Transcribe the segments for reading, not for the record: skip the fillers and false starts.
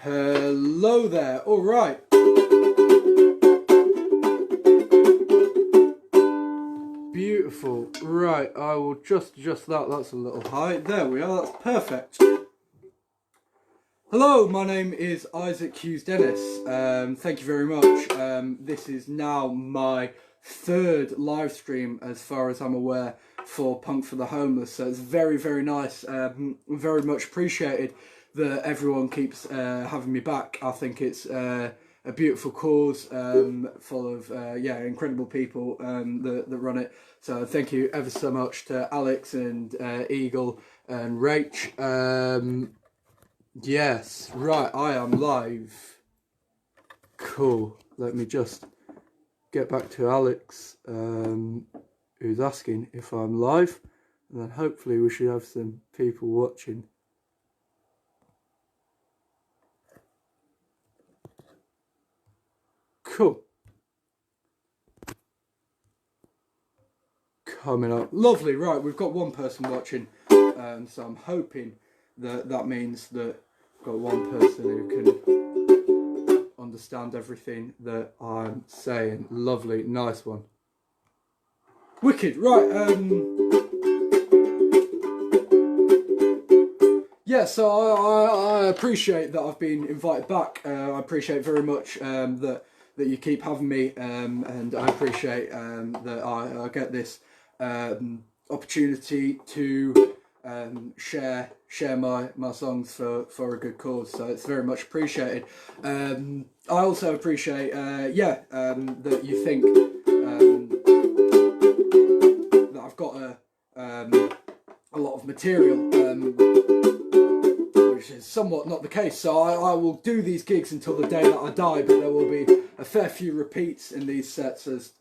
Hello there. All right. Beautiful. Right, I will just adjust that. That's a little high. There we are. That's perfect. Hello, my name is Isaac Hughes Dennis. Thank you very much. This is now my third live stream, as far as I'm aware, for Punk for the Homeless. So it's very, very nice. Very much appreciated that everyone keeps having me back. I think it's a beautiful cause, full of incredible people that run it. So thank you ever so much to Alex and Eagle and Rach. Yes, right, I am live. Cool. Let me just get back to Alex, who's asking if I'm live, and then hopefully we should have some people watching. Cool. Coming up. Lovely, right, we've got one person watching, so I'm hoping that means that I've got one person who can understand everything that I'm saying. Lovely, nice one. Wicked, right, yeah, so I appreciate that I've been invited back. I appreciate very much that you keep having me, and I appreciate that I get this opportunity to share my songs for a good cause. So it's very much appreciated. I also appreciate that you think that I've got a lot of material, which is somewhat not the case. So I will do these gigs until the day that I die, but there will be a fair few repeats in these sets as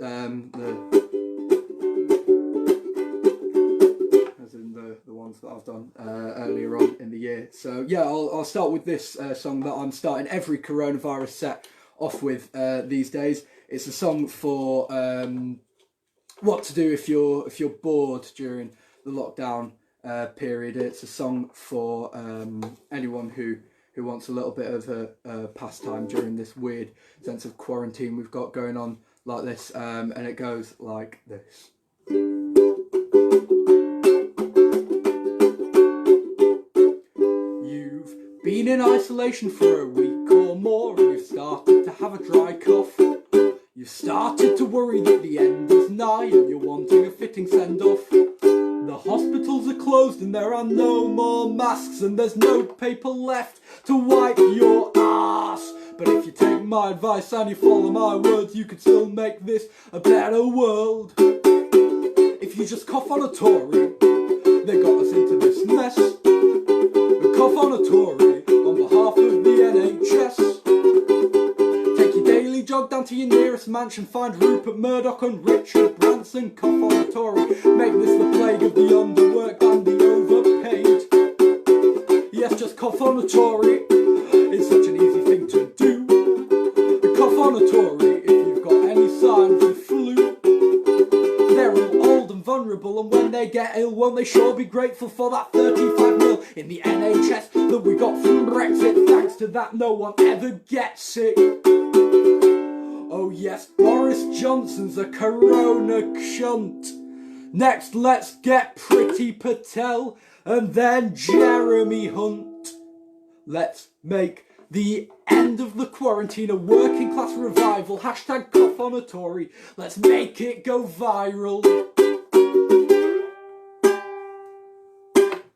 the ones that I've done earlier on in the year. So yeah, I'll start with this song that I'm starting every coronavirus set off with these days. It's a song for what to do if you're bored during the lockdown period. It's a song for anyone who wants a little bit of a pastime during this weird sense of quarantine we've got going on like this, and it goes like this. Been in isolation for a week or more, and you've started to have a dry cough. You've started to worry that the end is nigh, and you're wanting a fitting send-off. The hospitals are closed and there are no more masks, and there's no paper left to wipe your ass. But if you take my advice and you follow my words, you could still make this a better world. If you just cough on a Tory, they got us into this mess. Cough on a Tory on behalf of the NHS. Take your daily jog down to your nearest mansion, find Rupert Murdoch and Richard Branson. Cough on a Tory, make this the plague of the underworked and the overpaid. Yes, just cough on a Tory, it's such an easy thing to do. Cough on a Tory if you've got any signs of flu. They're all old and vulnerable, and when they get ill, won't they sure be grateful for that 35 mil in the NHS that we got from Brexit. Thanks to that, no one ever gets sick. Oh yes, Boris Johnson's a corona cunt. Next, let's get Priti Patel and then Jeremy Hunt. Let's make the end of the quarantine a working class revival. Hashtag cough on a Tory. Let's make it go viral.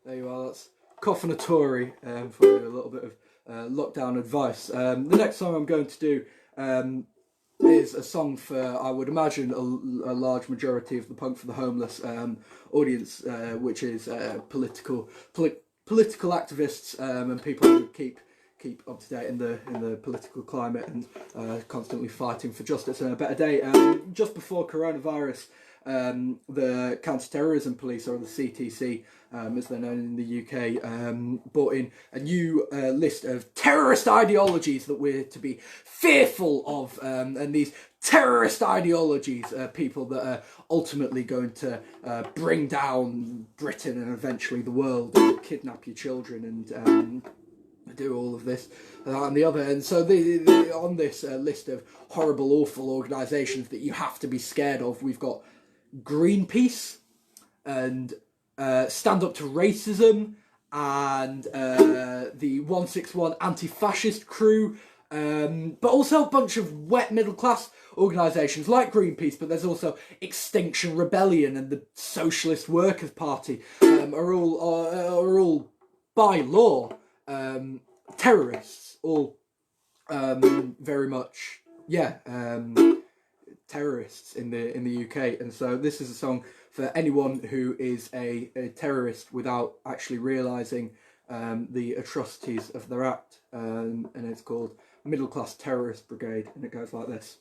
There you are, that's Coffinatory for a little bit of lockdown advice. The next song I'm going to do is a song for, I would imagine, a large majority of the Punk for the Homeless audience, which is political activists and people who keep up to date in the political climate and constantly fighting for justice and a better day. Just before coronavirus, the counter-terrorism police, or the CTC as they're known in the UK, brought in a new list of terrorist ideologies that we're to be fearful of, and these terrorist ideologies are people that are ultimately going to bring down Britain and eventually the world, and kidnap your children and do all of this and the other. And so on this list of horrible, awful organisations that you have to be scared of, we've got Greenpeace and Stand Up to Racism and the 161 Anti-Fascist Crew, but also a bunch of wet middle-class organisations like Greenpeace, but there's also Extinction Rebellion and the Socialist Workers' Party, are all by law terrorists, all very much, terrorists in the UK. And so this is a song for anyone who is a terrorist without actually realising the atrocities of their act, and it's called Middle Class Terrorist Brigade, and it goes like this.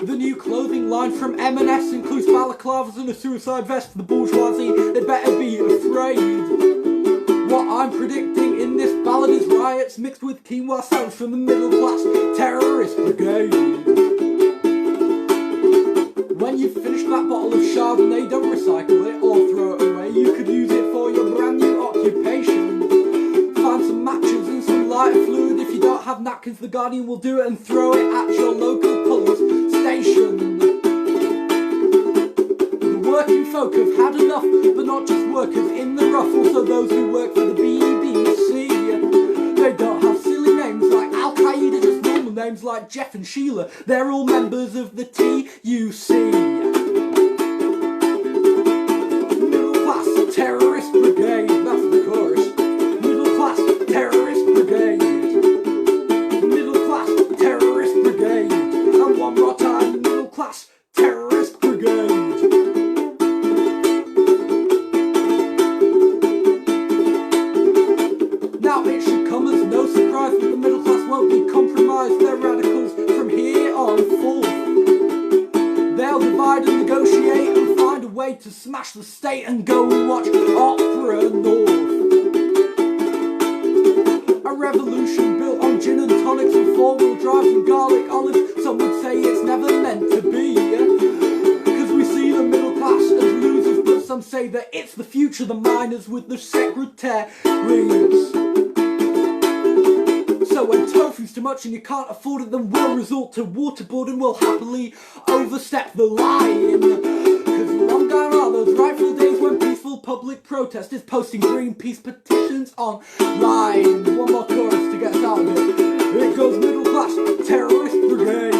The new clothing line from M&S includes balaclavas and a suicide vest for the bourgeoisie. They better be afraid. What I'm predicting in this ballad is riots mixed with quinoa sounds from the middle class terrorist brigade. When you've finished that bottle of Chardonnay, don't recycle it or throw it away. You could use it for your brand new occupation. Find some matches and some lighter fluid. If you don't have napkins, the Guardian will do it and throw it at your local police station. The working folk have had enough, but not just workers in the rough, also those who work for the BBC. They don't have silly names like Al Qaeda, just normal names like Jeff and Sheila. They're all members of the TUC. Middle class terrorist brigade, that's the chorus. Middle class terrorist brigade. Middle class terrorist brigade. And one more time, middle class terrorist brigade. Now it should come as no surprise that the middle class won't be compromised. They're radicals from here on forth. They'll divide and negotiate and find a way to smash the state and go and watch Opera North. A revolution built on gin and tonics and four-wheel drives and garlic olives. Some would say it's never meant to be, because we see the middle class as losers, but some say that it's the future, the miners with the secretaries. So when tofu's too much and you can't afford it, then we'll resort to waterboard and we'll happily overstep the line. Because long gone are those rightful days when peaceful public protest is posting Greenpeace petitions online. One more chorus to get us out of it. It goes middle class terrorist brigade.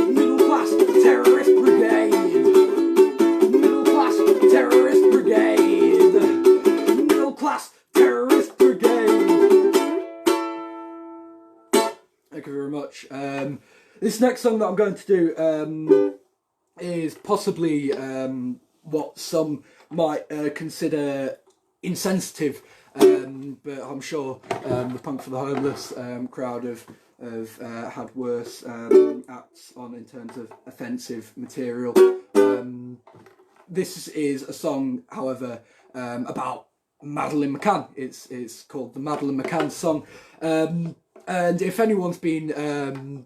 Middle class terrorist brigade. Middle class terrorist brigade. Middle class terrorist brigade. Thank you very much. This next song that I'm going to do is possibly what some might consider insensitive, but I'm sure the Punk for the Homeless crowd have had worse acts on in terms of offensive material. This is a song, however, about Madeline McCann. It's called the Madeline McCann song. And if anyone's been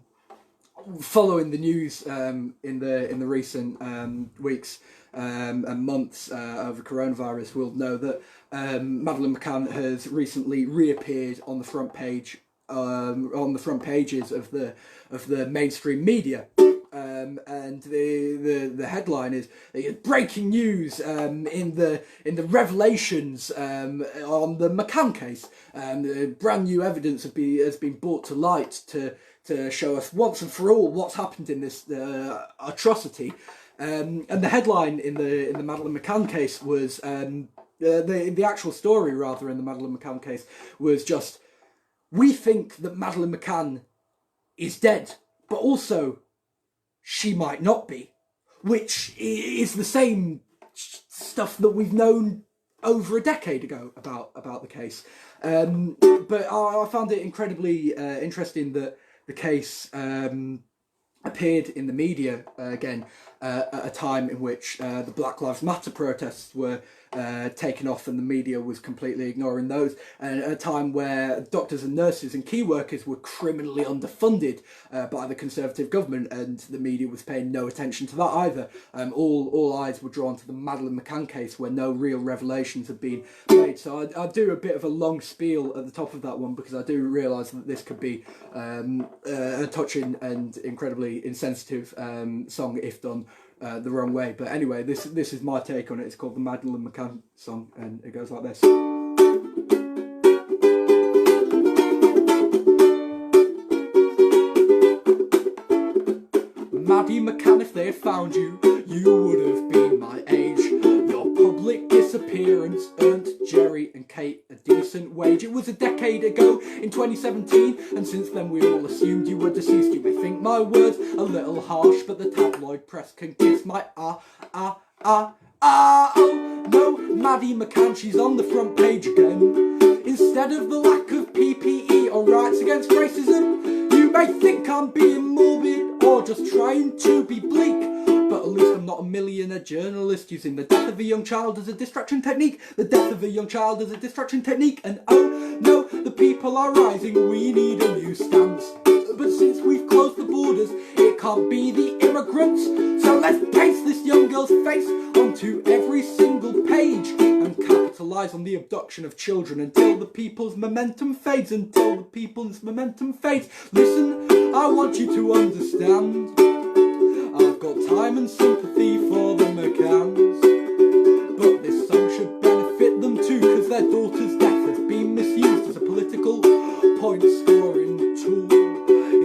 following the news in the recent weeks and months over coronavirus, will know that Madeline McCann has recently reappeared on the front page, on the front pages of the mainstream media. And the headline is breaking news in the revelations on the McCann case. Brand new evidence has been brought to light to show us once and for all what's happened in this atrocity. And the headline in the Madeline McCann case was the actual story rather in the Madeline McCann case was just, we think that Madeline McCann is dead, but also she might not be, which is the same stuff that we've known over a decade ago about the case. But I found it incredibly interesting that the case appeared in the media again, at a time in which the Black Lives Matter protests were taken off and the media was completely ignoring those, and at a time where doctors and nurses and key workers were criminally underfunded by the Conservative government, and the media was paying no attention to that either. All eyes were drawn to the Madeline McCann case, where no real revelations had been made. So I do a bit of a long spiel at the top of that one, because I do realise that this could be a touching and incredibly insensitive song if done the wrong way. But anyway, this is my take on it. It's called the Madeline McCann song, and it goes like this. Maddie McCann, if they had found you, you would have been my age. Your public disappearance earned Jerry and Kate a decent wage. It was a decade ago in 2017, and since then we all assumed you were deceased. You may think my words a little harsh, but the tabloid press can kiss my oh no, Maddie McCann, she's on the front page again. Instead of the lack of PPE or rights against racism, you may think I'm being morbid or just trying to be bleak, but at least I'm not a millionaire journalist using the death of a young child as a distraction technique. The death of a young child as a distraction technique. And oh no, the people are rising, we need a new stance. But since we've closed the borders, it can't be the immigrants. So let's paste this young girl's face onto every single page and capitalise on the abduction of children until the people's momentum fades. Until the people's momentum fades. Listen, I want you to understand, I've got time and sympathy for the McCanns, but this song should benefit them too, because their daughter's death has been misused as a political point-scoring tool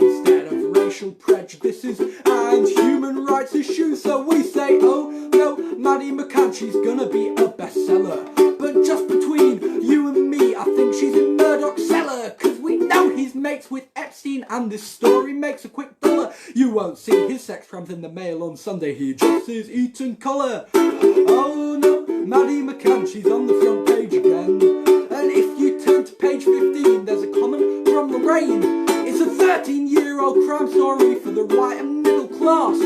instead of racial prejudices and human rights issues. So we say, oh no, Maddie McCann, she's gonna be a bestseller. But just between you and me, I think she's in Murdoch's cellar, because we know he's mates with Epstein and this story makes a quick dollar. You won't see his sex crimes in the Mail on Sunday, he just is Eton colour. Oh no, Maddie McCann, she's on the front page again. And if you turn to page 15, there's a comment from Lorraine. It's a 13-year-old crime story for the white and middle class,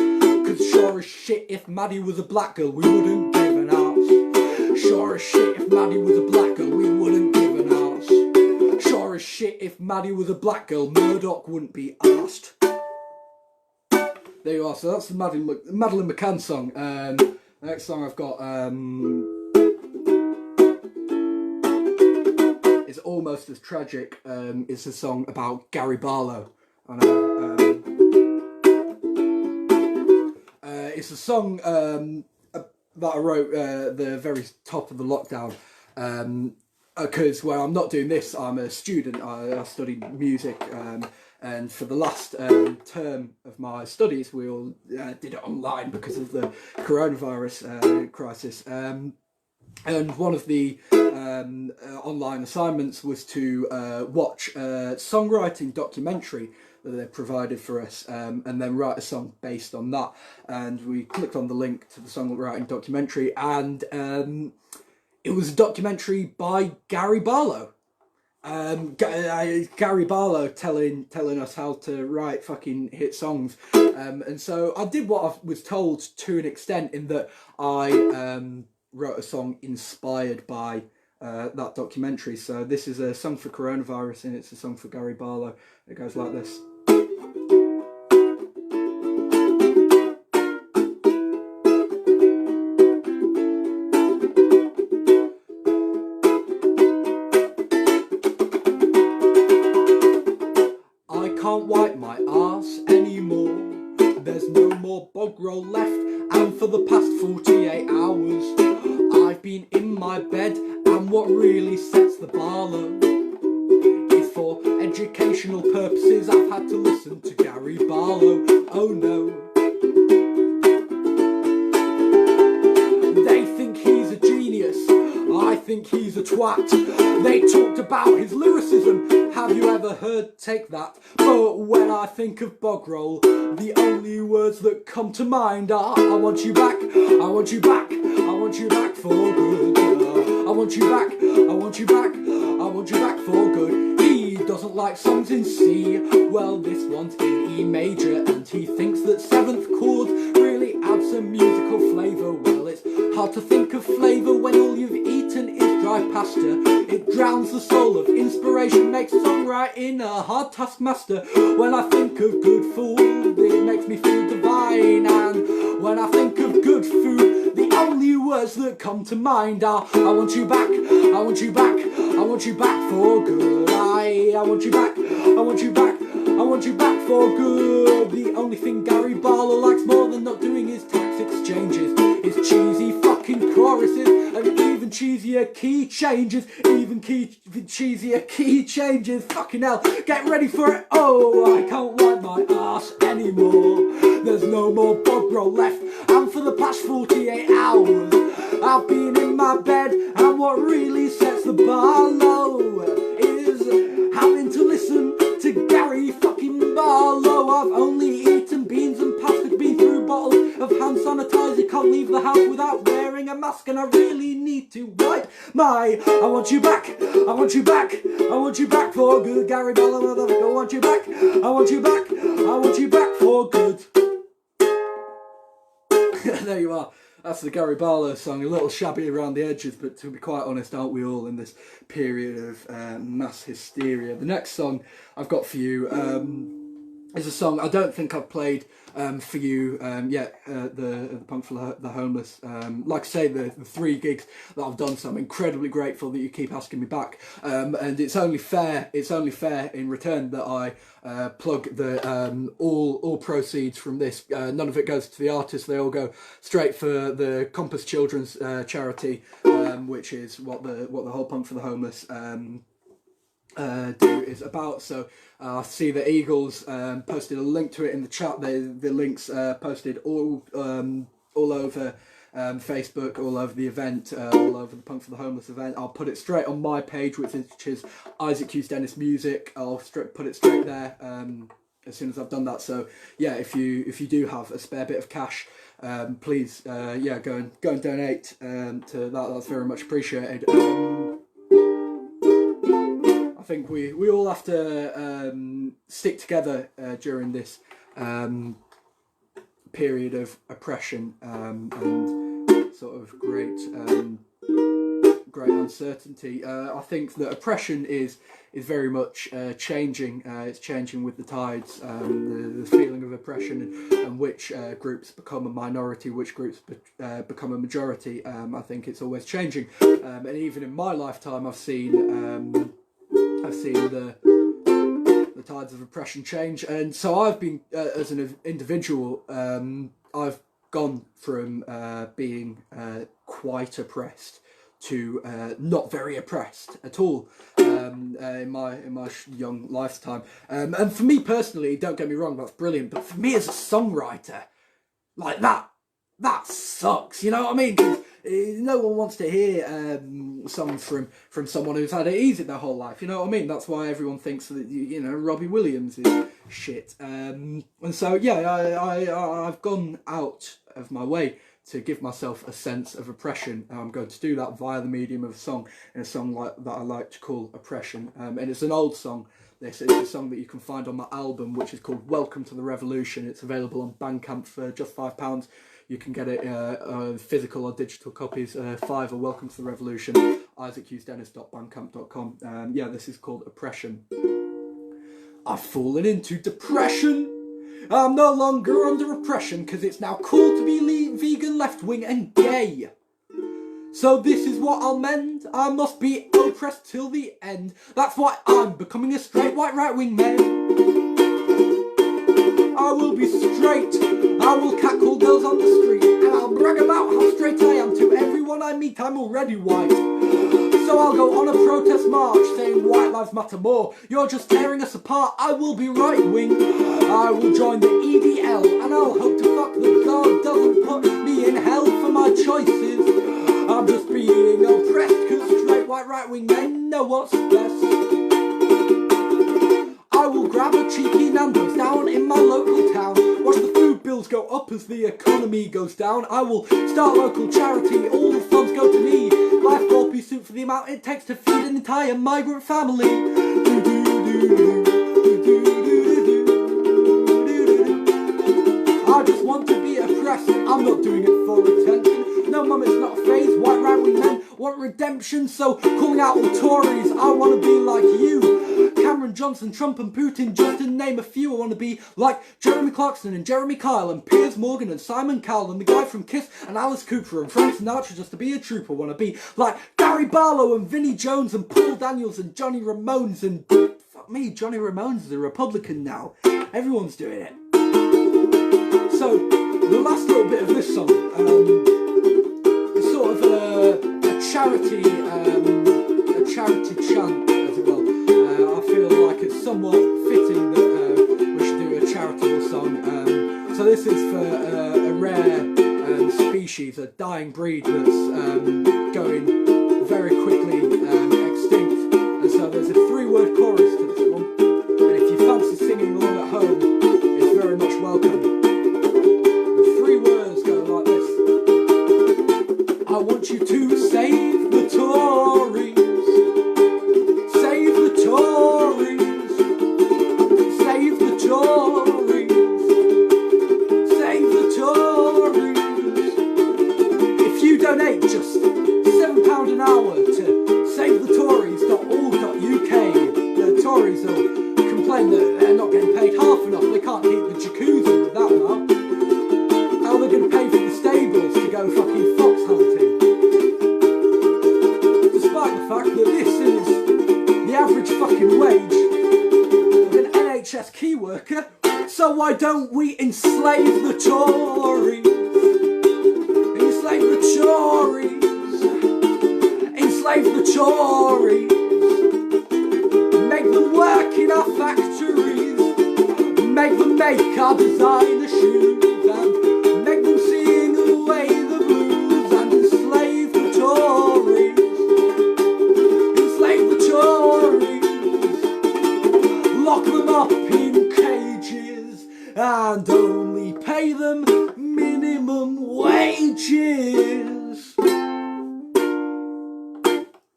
cause sure as shit, if Maddie was a black girl, we wouldn't give an arse. Sure as shit, if Maddie was a black girl, we wouldn't give an arse. Sure as shit, if Maddie was a black girl, Murdoch wouldn't be asked. There you are, so that's the Madeline McCann song. The next song I've got is almost as tragic. It's a song about Gary Barlow. I know. It's a song that I wrote the very top of the lockdown, because when I'm not doing this, I'm a student. I study music, and for the last term of my studies, we all did it online because of the coronavirus crisis. And one of the online assignments was to watch a songwriting documentary that they provided for us, and then write a song based on that. And we clicked on the link to the songwriting documentary, and it was a documentary by Gary Barlow. Gary Barlow telling us how to write fucking hit songs. And so I did what I was told to an extent, in that I wrote a song inspired by that documentary. So this is a song for coronavirus, and it's a song for Gary Barlow. It goes like this. I can't wipe my arse anymore. There's no more bog roll left, and for the past 48 hours I've been in my bed, and what really sets the bar low is, for educational purposes, I've had to listen to Gary Barlow. Oh no. They think he's a genius, I think he's a twat. They talked about his lyricism, have you ever heard Take That? But when I think of bog roll, the only words that come to mind are, I want you back, I want you back, I want you back for good. I want you back, I want you back, I want you back for good. He doesn't like songs in C, well this one's in E major, and he thinks that 7th chords really adds what's a musical flavour? Well, it's hard to think of flavour when all you've eaten is dry pasta. It drowns the soul of inspiration, makes songwriting a hard taskmaster. When I think of good food, it makes me feel divine. And when I think of good food, the only words that come to mind are I want you back, I want you back, I want you back for good. I want you back, I want you back, I want you back for good. The only thing Gary Barlow likes more than not doing is tax exchanges, his cheesy fucking choruses, and even cheesier key changes, cheesier key changes. Fucking hell, get ready for it. Oh, I can't wipe my arse anymore. There's no more bog roll left, and for the past 48 hours I've been in my bed, and what really sets the bar low is having to listen to Gary fucking Barlow. I've only eaten beans and pasta, been through bottles of hand sanitizer, can't leave the house without wearing a mask, and I really need to wipe my I want you back, I want you back, I want you back for good. Gary Barlow, motherfucker, I want you back, I want you back, I want you back for good. There you are. That's the Gary Barlow song, a little shabby around the edges, but to be quite honest, aren't we all in this period of mass hysteria? The next song I've got for you is a song I don't think I've played for you yet, the Punk for the Homeless. Like I say, the 3 gigs that I've done, so I'm incredibly grateful that you keep asking me back. And it's only fair in return that I plug the all proceeds from this. None of it goes to the artist; they all go straight for the Compass Children's charity, which is what the whole Punk for the Homeless do is about. So I see the Eagles posted a link to it in the chat. The links posted all over Facebook, all over the event, all over the Punk for the Homeless event. I'll put it straight on my page, which is Isaac Hughes Dennis Music. I'll put it straight there as soon as I've done that. So yeah, if you do have a spare bit of cash, please go and donate to that. That's very much appreciated. I think we all have to stick together during this period of oppression and sort of great uncertainty. I think that oppression is very much changing. It's changing with the tides. The feeling of oppression and which groups become a minority, which groups become a majority. I think it's always changing. And even in my lifetime, I've seen the tides of oppression change, and so I've been as an individual, I've gone from being quite oppressed to not very oppressed at all in my young lifetime. And for me personally, don't get me wrong, that's brilliant. But for me as a songwriter, like that sucks. You know what I mean? 'Cause no one wants to hear songs from someone who's had it easy their whole life. You know what I mean? That's why everyone thinks that Robbie Williams is shit. And so yeah, I've gone out of my way to give myself a sense of oppression. I'm going to do that via the medium of a song, and a song that I like to call Oppression. And it's an old song. This is a song that you can find on my album, which is called Welcome to the Revolution. It's available on Bandcamp for just £5. You can get it physical or digital copies. £5 or Welcome to the Revolution. IsaacHughesDennis.bandcamp.com. Yeah, this is called Oppression. I've fallen into depression. I'm no longer under oppression, because it's now cool to be vegan, left-wing and gay. So this is what I'll mend. I must be oppressed till the end. That's why I'm becoming a straight white right-wing man. I will be straight. I will catcall girls on the street, and I'll brag about how straight I am to everyone I meet. I'm already white. So I'll go on a protest march saying white lives matter more. You're just tearing us apart. I will be right wing. I will join the EDL, and I'll hope to fuck that God doesn't put me in hell for my choices. I'm just being oppressed because straight white right wing men know what's best. I will grab a cheeky Nando's down in my local town. Watch the food bills go up as the economy goes down. I will start local charity. All the funds go to me. Buy 4-piece suit for the amount it takes to feed an entire migrant family. I just want to be oppressed. I'm not doing it for attention. No, mum, it's not a phase. White right-wing men want redemption, so calling out all Tories, I want to be like you. Cameron, Johnson, Trump and Putin, just to name a few. I want to be like Jeremy Clarkson and Jeremy Kyle and Piers Morgan and Simon Cowell and the guy from Kiss and Alice Cooper and Frank Sinatra, just to be a trooper. I want to be like Gary Barlow and Vinnie Jones and Paul Daniels and Johnny Ramones and... fuck me, Johnny Ramones is a Republican now. Everyone's doing it. So, the last little bit of this song is sort of a charity chant, as it will. I feel like it's somewhat fitting that we should do a charitable song. So this is for a rare species, a dying breed that's going very quickly extinct. And so there's a 3-word chorus to this one. And if you fancy singing along at home, it's very much welcome. The 3 words go like this. I want you to save the Tories. Save the Tories. Save the Tories. Save the Tories. If you donate just £7 an hour to SaveTheTories.org.uk, the Tories will complain that they're not getting paid half enough. They can't heat the jacuzzi with that amount. How are they going to pay for the stables to go fucking fox hunting? Despite the fact that this is the average fucking wage of an NHS key worker, so why don't we enslave the Tories? Enslave the Tories. Enslave the Tories. Make them work in our factories. Make them make our designer shoes. And make them sing away the blues. And enslave the Tories. Enslave the Tories. Lock them up in cages. And only pay them minimum wages.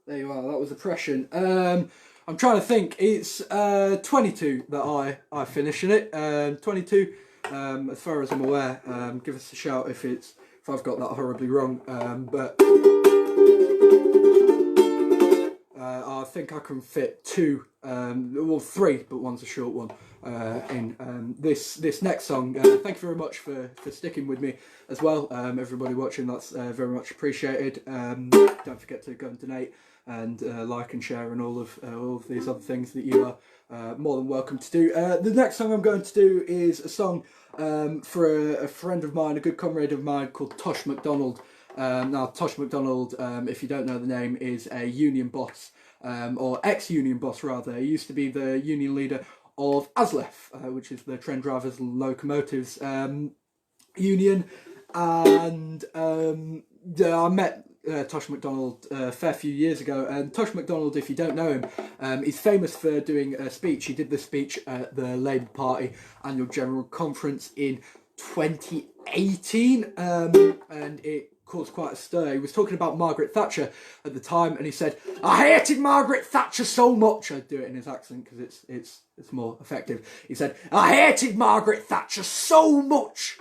There you are, that was oppression. I'm trying to think, it's 22 that I finish in it. 22, as far as I'm aware. Give us a shout if I've got that horribly wrong. But I think I can fit 2, well 3, but one's a short one, in this next song. Thank you very much for sticking with me as well. Everybody watching, that's very much appreciated. Don't forget to go and donate and like and share and all of these other things that you are more than welcome to do. The next song I'm going to do is a song for a friend of mine, a good comrade of mine called Tosh McDonald. Now Tosh McDonald, if you don't know the name, is a union boss, or ex-union boss rather. He used to be the union leader of ASLEF, which is the Train Drivers and Locomotives union, and I met Tosh McDonald a fair few years ago. And Tosh McDonald, if you don't know him, he's famous for doing a speech. He did the speech at the Labour Party Annual General Conference in 2018, and it caused quite a stir. He was talking about Margaret Thatcher at the time, and he said, "I hated Margaret Thatcher so much." I'd do it in his accent because it's more effective. He said, "I hated Margaret Thatcher so much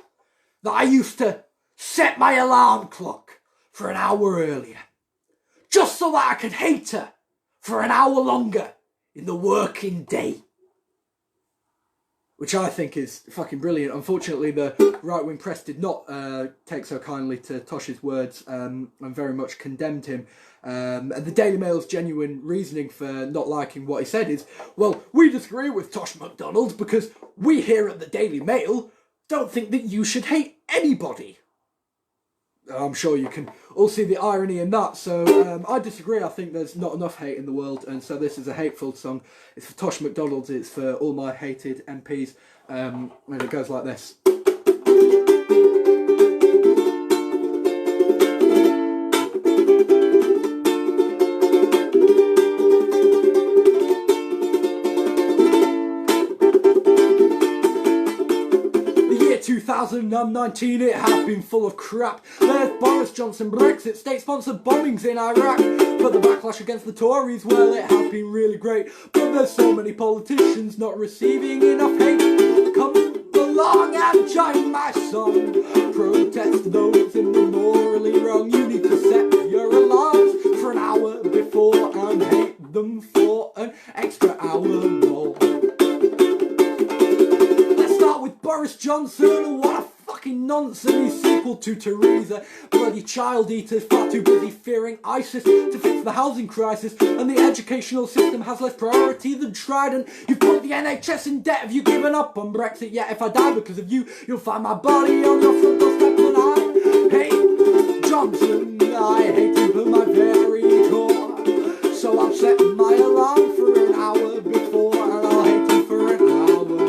that I used to set my alarm clock for an hour earlier, just so that I could hate her for an hour longer in the working day." Which I think is fucking brilliant. Unfortunately, the right-wing press did not take so kindly to Tosh's words, and very much condemned him. And the Daily Mail's genuine reasoning for not liking what he said is, well, we disagree with Tosh McDonald because we here at the Daily Mail don't think that you should hate anybody. I'm sure you can all see the irony in that. So I disagree. I think there's not enough hate in the world, and so this is a hateful song. It's for Tosh McDonald. It's for all my hated MPs, and it goes like this. The year 2019, it has been full of crap. There's Boris Johnson, Brexit, state-sponsored bombings in Iraq. But the backlash against the Tories, well, it has been really great. But there's so many politicians not receiving enough hate. Come the along and join my song. Protest those in the morally wrong. You need to set your alarms for an hour before and hate them for an extra hour more. Let's start with Boris Johnson. What a fucking nonsense. He's sequel to Theresa. Bloody child eaters, far too busy fearing ISIS to fix the housing crisis, and the educational system has less priority than Trident. You've put the NHS in debt. Have you given up on Brexit yet? If I die because of you, you'll find my body on your front doorstep. And I hate Johnson, I hate him for my very core. So I'll set my alarm for an hour before, and I'll hate him for an hour more.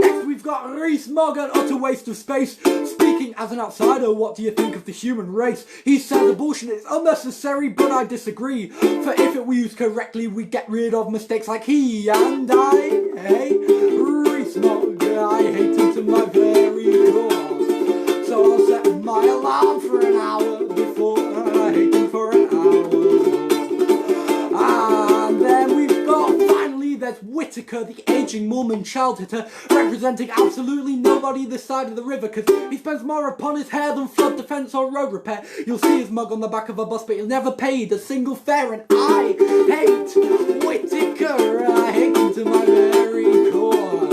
Next we've got Rees-Mogg, an utter waste of space. Speaking as an outsider, what do you think of the human race? He says abortion is unnecessary, but I disagree. For if it were used correctly, we'd get rid of mistakes like he. And I hate Rees-Mogg, I hate him to my very core. So I'll set my alarm for an hour before, and I hate him for an hour more. And then we've got, finally, there's Whittaker, the ageing Mormon child hitter, representing absolutely nobody this side of the river, because he spends more upon his hair than flood defence or road repair. You'll see his mug on the back of a bus, but he'll never paid a single fare. And I hate Whittaker, I hate him to my very core.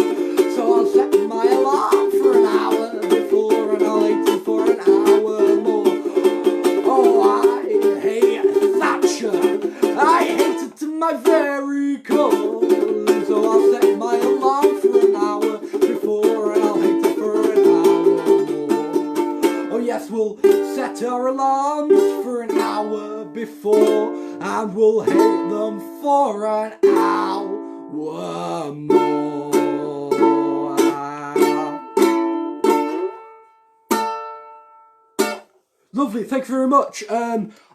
So I'll set my alarm for an hour before, and I'll hate him for an hour more. Oh, I hate Thatcher, I hate it to my very core. So I'll set my alarm for an hour before, and I'll hate it for an hour more. Oh yes, we'll set our alarms for an hour before, and we'll hate them for an hour more. Lovely, thank you very much.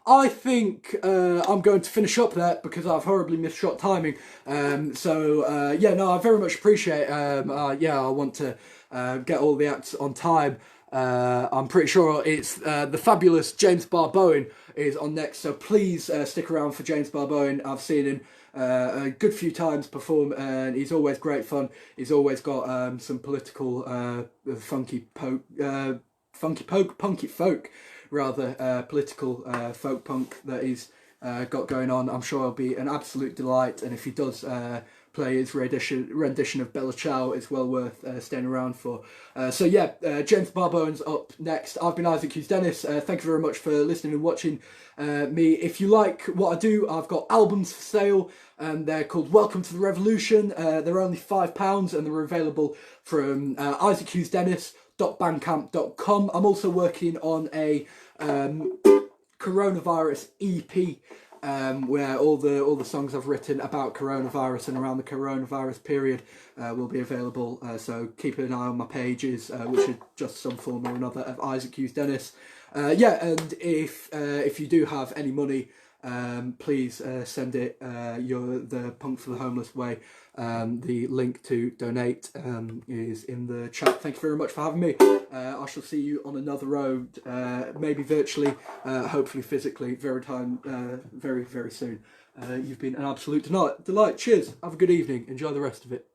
I think I'm going to finish up there because I've horribly misshot timing. Yeah, no, I very much appreciate it. Yeah, I want to get all the acts on time. I'm pretty sure it's the fabulous James Barbowen is on next, so please stick around for James Barbowen. I've seen him a good few times perform, and he's always great fun. He's always got some political punky folk, rather, political folk punk that he's got going on. I'm sure it'll be an absolute delight, and if he does play his rendition of Bella Ciao, it's well worth staying around for. So yeah, James Barbowen's up next. I've been Isaac Hughes Dennis. Thank you very much for listening and watching me. If you like what I do, I've got albums for sale, and they're called Welcome to the Revolution. They're only £5, and they're available from isaachughesdennis.bandcamp.com. I'm also working on a coronavirus EP, where all the songs I've written about coronavirus and around the coronavirus period will be available. So keep an eye on my pages, which are just some form or another of Isaac Hughes Dennis. Yeah, and if you do have any money, please send it the Punk for the Homeless way. The link to donate is in the chat. Thank you very much for having me. I shall see you on another road, maybe virtually, hopefully physically, very, very soon. You've been an absolute delight. Cheers. Have a good evening. Enjoy the rest of it.